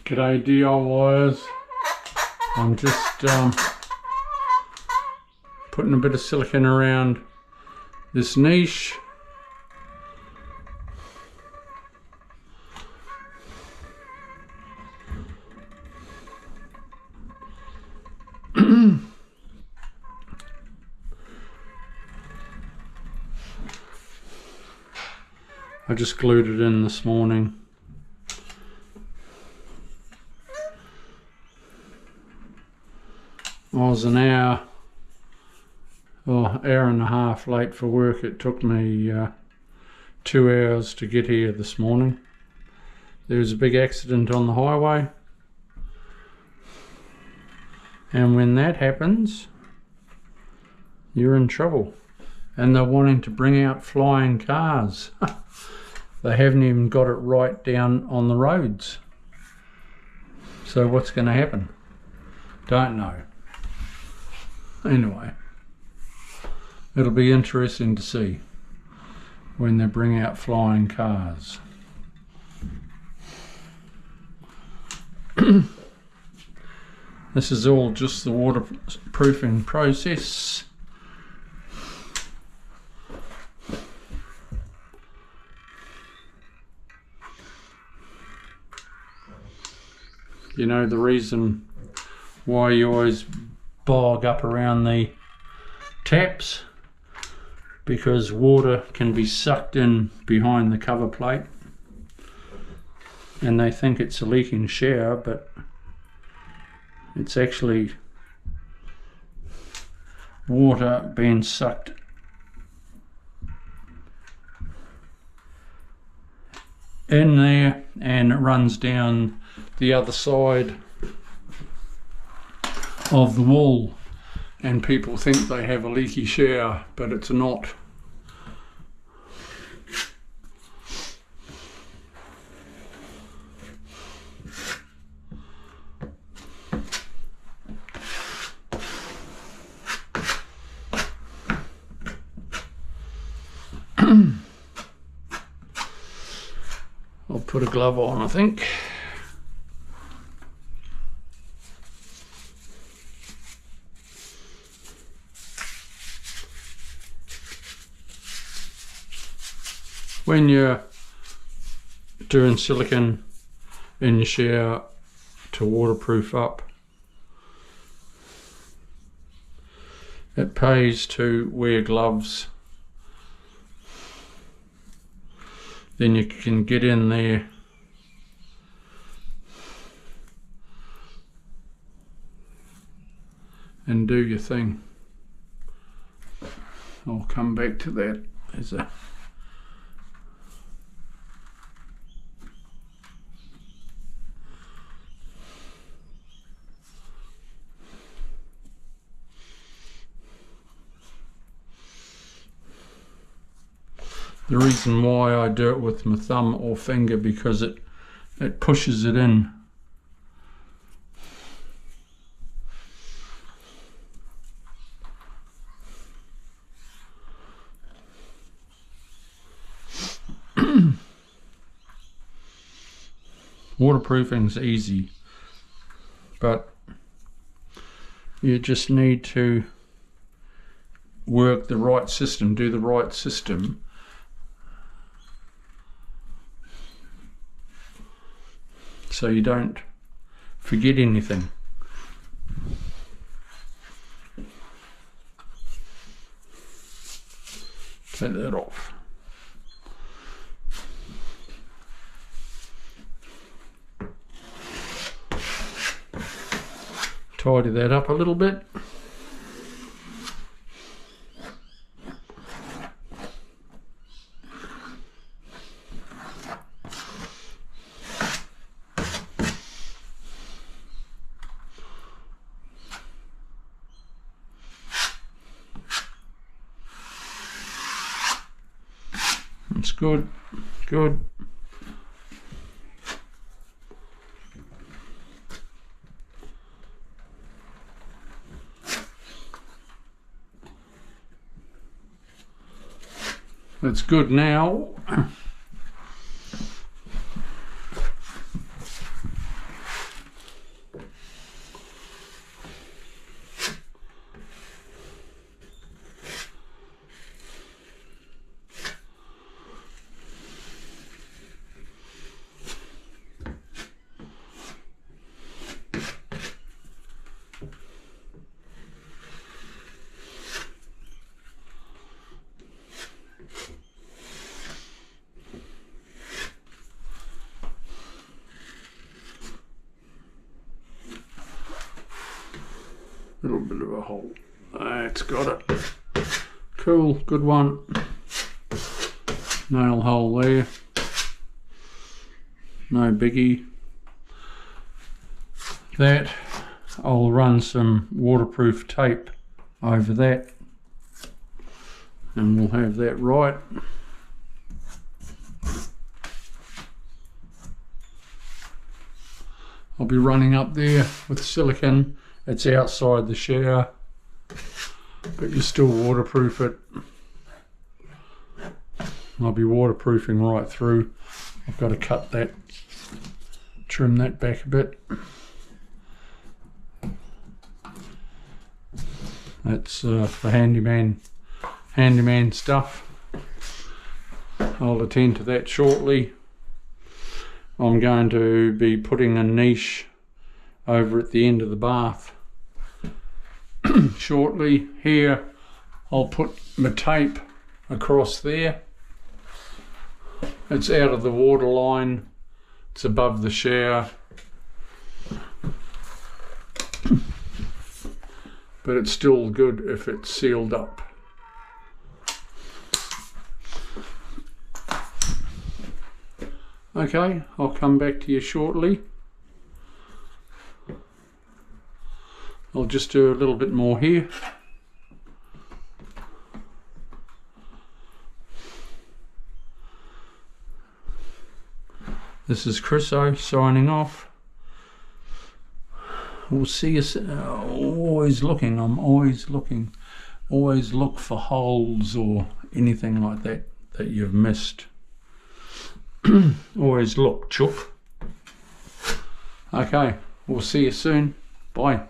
G'day DIYers. I'm just putting a bit of silicone around this niche. I just glued it in this morning. I was an hour and a half late for work. It took me 2 hours to get here this morning. There was a big accident on the highway, and when that happens, you're in trouble. And they're wanting to bring out flying cars. They haven't even got it right down on the roads. So what's going to happen? Don't know. Anyway, it'll be interesting to see when they bring out flying cars. This is all just the waterproofing process. You know, the reason why you always bog up around the taps, because water can be sucked in behind the cover plate, and they think it's a leaking shower, but it's actually water being sucked in there, and it runs down the other side of the wall, and people think they have a leaky shower, but it's not. I'll put a glove on, I think. When you're doing silicone in your shower to waterproof up, it pays to wear gloves. Then you can get in there and do your thing. I'll come back to that as a the reason why I do it with my thumb or finger, because it pushes it in. Waterproofing's easy, but you just need to work the right system, do the right system. So you don't forget anything. Take that off. Tidy that up a little bit. It's good, good. That's good now. Little bit of a hole. It's got it. Cool, good one. Nail hole there. No biggie. That, I'll run some waterproof tape over that and we'll have that right. I'll be running up there with silicone. It's outside the shower, but you still waterproof it. I'll be waterproofing right through. I've got to cut that, trim that back a bit. That's for handyman stuff. I'll attend to that shortly. I'm going to be putting a niche over at the end of the bath shortly. Here I'll put my tape across there. It's out of the water line, it's above the shower, but it's still good if it's sealed up. Okay, I'll come back to you shortly. I'll just do a little bit more here. This is Chriso signing off. We'll see you soon. Always looking, I'm always looking. Always look for holes or anything like that that you've missed. Always look, chook. Okay, we'll see you soon. Bye.